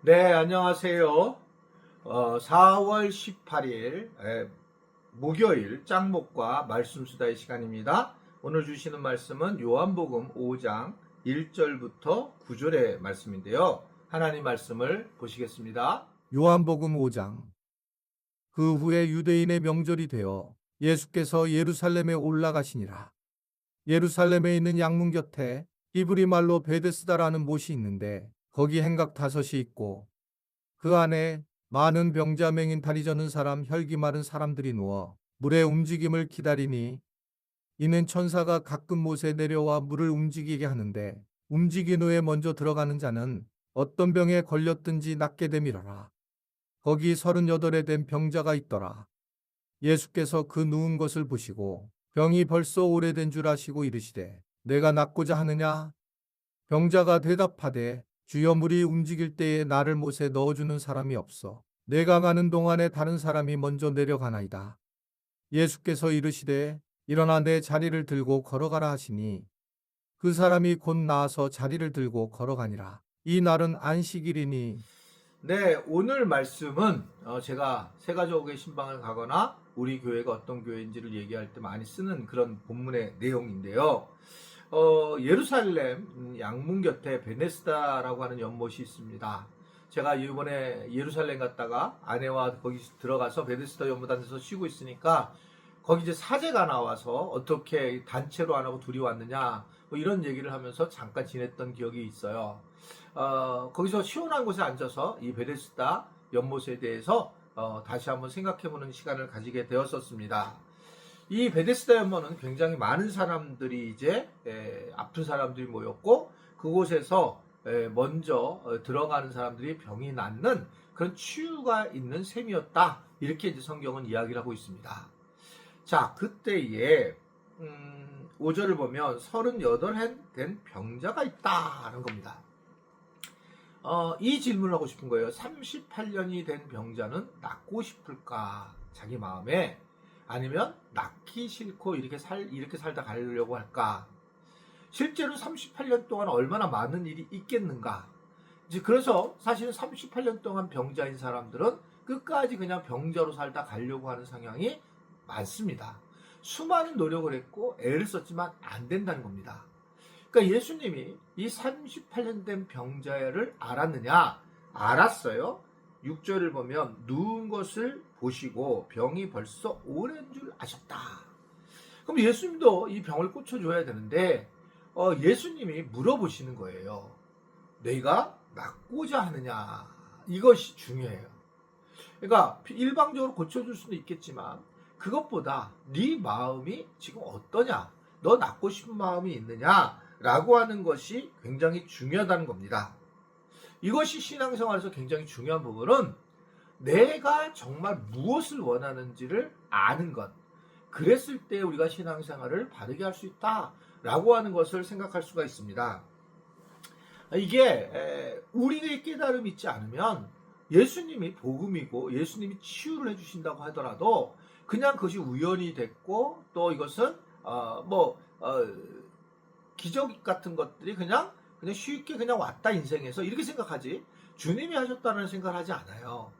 네, 안녕하세요. 4월 18일 목요일 짱목과 말씀수다의 시간입니다. 오늘 주시는 말씀은 요한복음 5장 1절부터 9절의 말씀인데요. 하나님 말씀을 보시겠습니다. 요한복음 5장. 그 후에 유대인의 명절이 되어 예수께서 예루살렘에 올라가시니라. 예루살렘에 있는 양문 곁에 히브리 말로 베데스다라는 못이 있는데 거기 행각 5이 있고 그 안에 많은 병자 맹인 다리 저는 사람 혈기 마른 사람들이 누워 물의 움직임을 기다리니 이는 천사가 가끔 못에 내려와 물을 움직이게 하는데 움직인 후에 먼저 들어가는 자는 어떤 병에 걸렸든지 낫게 됨이러라. 거기 38에 된 병자가 있더라. 예수께서 그 누운 것을 보시고 병이 벌써 오래된 줄 아시고 이르시되 내가 낫고자 하느냐? 병자가 대답하되 주여 물이 움직일 때에 나를 못에 넣어주는 사람이 없어. 내가 가는 동안에 다른 사람이 먼저 내려가나이다. 예수께서 이르시되 일어나 내 자리를 들고 걸어가라 하시니 그 사람이 곧 나아서 자리를 들고 걸어가니라. 이 날은 안식일이니 네, 오늘 말씀은 제가 새가족의 신방을 가거나 우리 교회가 어떤 교회인지를 얘기할 때 많이 쓰는 그런 본문의 내용인데요. 예루살렘 양문 곁에 베네스다라고 하는 연못이 있습니다. 제가 이번에 예루살렘 갔다가 아내와 거기 들어가서 베데스다 연못 안에서 쉬고 있으니까 거기 이제 사제가 나와서 어떻게 단체로 안 하고 둘이 왔느냐 뭐 이런 얘기를 하면서 잠깐 지냈던 기억이 있어요. 거기서 시원한 곳에 앉아서 이 베데스다 연못에 대해서 다시 한번 생각해보는 시간을 가지게 되었었습니다. 이 베데스다 연못은 굉장히 많은 사람들이 이제 아픈 사람들이 모였고 그곳에서 먼저 들어가는 사람들이 병이 낫는 그런 치유가 있는 셈이었다. 이렇게 이제 성경은 이야기를 하고 있습니다. 자, 그때에 5절을 보면 38해 된 병자가 있다는 겁니다. 이 질문을 하고 싶은 거예요. 38년이 된 병자는 낫고 싶을까? 자기 마음에. 아니면 낫기 싫고 이렇게 살다 가려고 할까? 실제로 38년 동안 얼마나 많은 일이 있겠는가? 이제 그래서 사실은 38년 동안 병자인 사람들은 끝까지 그냥 병자로 살다 가려고 하는 성향이 많습니다. 수많은 노력을 했고 애를 썼지만 안 된다는 겁니다. 그러니까 예수님이 이 38년 된 병자를 알았느냐? 알았어요. 6절을 보면 누운 것을 보시고 병이 벌써 오랜 줄 아셨다. 그럼 예수님도 이 병을 고쳐줘야 되는데 예수님이 물어보시는 거예요. 내가 낫고자 하느냐? 이것이 중요해요. 그러니까 일방적으로 고쳐줄 수는 있겠지만 그것보다 네 마음이 지금 어떠냐? 너 낫고 싶은 마음이 있느냐? 라고 하는 것이 굉장히 중요하다는 겁니다. 이것이 신앙생활에서 굉장히 중요한 부분은 내가 정말 무엇을 원하는지를 아는 것. 그랬을 때 우리가 신앙생활을 바르게 할 수 있다라고 하는 것을 생각할 수가 있습니다. 이게 우리의 깨달음이 있지 않으면 예수님이 복음이고 예수님이 치유를 해주신다고 하더라도 그냥 그것이 우연이 됐고 또 이것은 기적 같은 것들이 그냥 쉽게 그냥 왔다 인생에서 이렇게 생각하지 주님이 하셨다는 생각을 하지 않아요.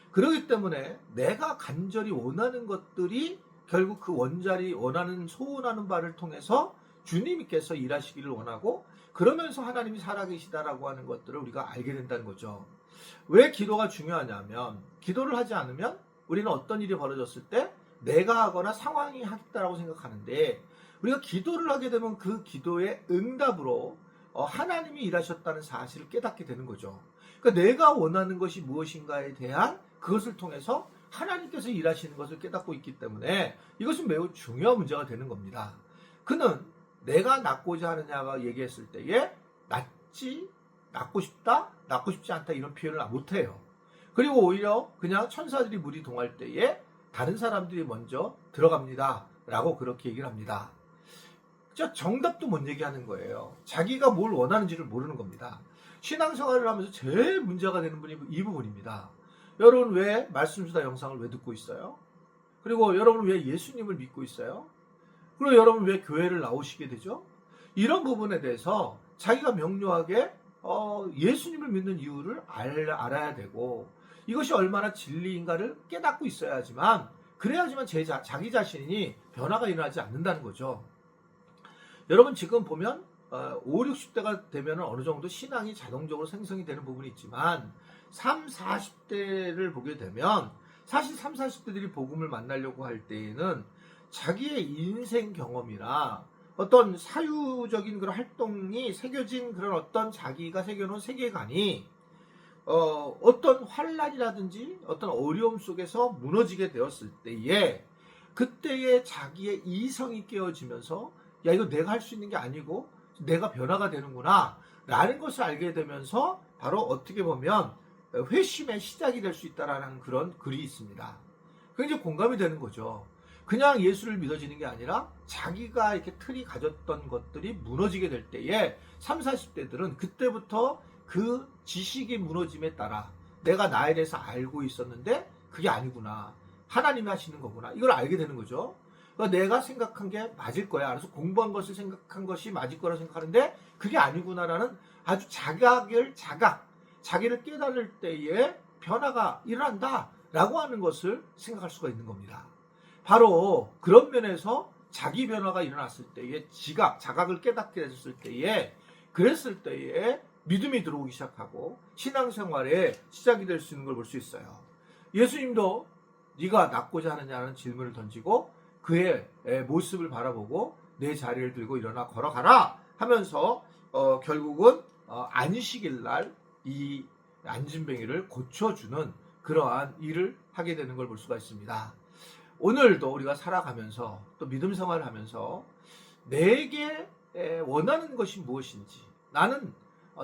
그렇기 때문에 내가 간절히 원하는 것들이 결국 그 원자리 원하는 소원하는 바를 통해서 주님께서 일하시기를 원하고 그러면서 하나님이 살아계시다라고 하는 것들을 우리가 알게 된다는 거죠. 왜 기도가 중요하냐면 기도를 하지 않으면 우리는 어떤 일이 벌어졌을 때 내가 하거나 상황이 하겠다라고 생각하는데 우리가 기도를 하게 되면 그 기도의 응답으로 하나님이 일하셨다는 사실을 깨닫게 되는 거죠. 그러니까 내가 원하는 것이 무엇인가에 대한 그것을 통해서 하나님께서 일하시는 것을 깨닫고 있기 때문에 이것은 매우 중요한 문제가 되는 겁니다. 그는 내가 낫고자 하느냐가 얘기했을 때에 낫고 싶다, 낫고 싶지 않다 이런 표현을 못해요. 그리고 오히려 그냥 천사들이 물이 동할 때에 다른 사람들이 먼저 들어갑니다 라고 그렇게 얘기를 합니다. 정답도 못 얘기하는 거예요. 자기가 뭘 원하는지를 모르는 겁니다. 신앙생활을 하면서 제일 문제가 되는 분이 이 부분입니다. 여러분 왜 말씀수다 영상을 왜 듣고 있어요? 그리고 여러분 왜 예수님을 믿고 있어요? 그리고 여러분 왜 교회를 나오시게 되죠? 이런 부분에 대해서 자기가 명료하게 예수님을 믿는 이유를 알아야 되고 이것이 얼마나 진리인가를 깨닫고 있어야지만 그래야지만 자기 자신이 변화가 일어나지 않는다는 거죠. 여러분 지금 보면 5, 60대가 되면 어느 정도 신앙이 자동적으로 생성이 되는 부분이 있지만 3, 40대를 보게 되면 사실 3, 40대들이 복음을 만나려고 할 때에는 자기의 인생 경험이나 어떤 사유적인 그런 활동이 새겨진 그런 어떤 자기가 새겨놓은 세계관이 어떤 환란이라든지 어떤 어려움 속에서 무너지게 되었을 때에 그때의 자기의 이성이 깨어지면서 야 이거 내가 할 수 있는 게 아니고 내가 변화가 되는구나 라는 것을 알게 되면서 바로 어떻게 보면 회심의 시작이 될 수 있다라는 그런 글이 있습니다. 굉장히 공감이 되는 거죠. 그냥 예수를 믿어지는 게 아니라 자기가 이렇게 틀이 가졌던 것들이 무너지게 될 때에 30, 40대들은 그때부터 그 지식이 무너짐에 따라 내가 나에 대해서 알고 있었는데 그게 아니구나. 하나님이 하시는 거구나. 이걸 알게 되는 거죠. 그러니까 내가 생각한 게 맞을 거야. 그래서 공부한 것을 생각한 것이 맞을 거라고 생각하는데 그게 아니구나라는 아주 자기를 깨달을 때에 변화가 일어난다라고 하는 것을 생각할 수가 있는 겁니다. 바로 그런 면에서 자기 변화가 일어났을 때에 자각을 깨닫게 됐을 때에 그랬을 때에 믿음이 들어오기 시작하고 신앙생활에 시작이 될 수 있는 걸 볼 수 있어요. 예수님도 네가 낫고자 하느냐는 질문을 던지고 그의 모습을 바라보고 내 자리를 들고 일어나 걸어가라 하면서 결국은 안식일 날 이 안진뱅이를 고쳐주는 그러한 일을 하게 되는 걸 볼 수가 있습니다. 오늘도 우리가 살아가면서 또 믿음 생활을 하면서 내게 원하는 것이 무엇인지 나는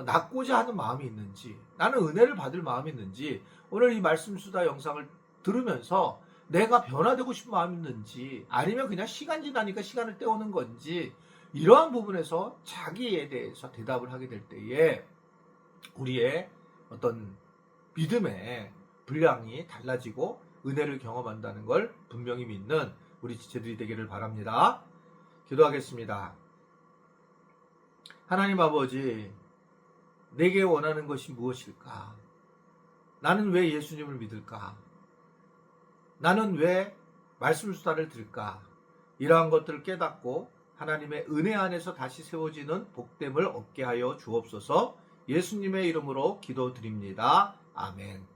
낫고자 하는 마음이 있는지 나는 은혜를 받을 마음이 있는지 오늘 이 말씀 수다 영상을 들으면서 내가 변화되고 싶은 마음이 있는지 아니면 그냥 시간 지나니까 시간을 때우는 건지 이러한 부분에서 자기에 대해서 대답을 하게 될 때에 우리의 어떤 믿음의 분량이 달라지고 은혜를 경험한다는 걸 분명히 믿는 우리 지체들이 되기를 바랍니다. 기도하겠습니다. 하나님 아버지, 내게 원하는 것이 무엇일까? 나는 왜 예수님을 믿을까? 나는 왜 말씀 수다를 들을까? 이러한 것들을 깨닫고 하나님의 은혜 안에서 다시 세워지는 복됨을 얻게 하여 주옵소서. 예수님의 이름으로 기도드립니다. 아멘.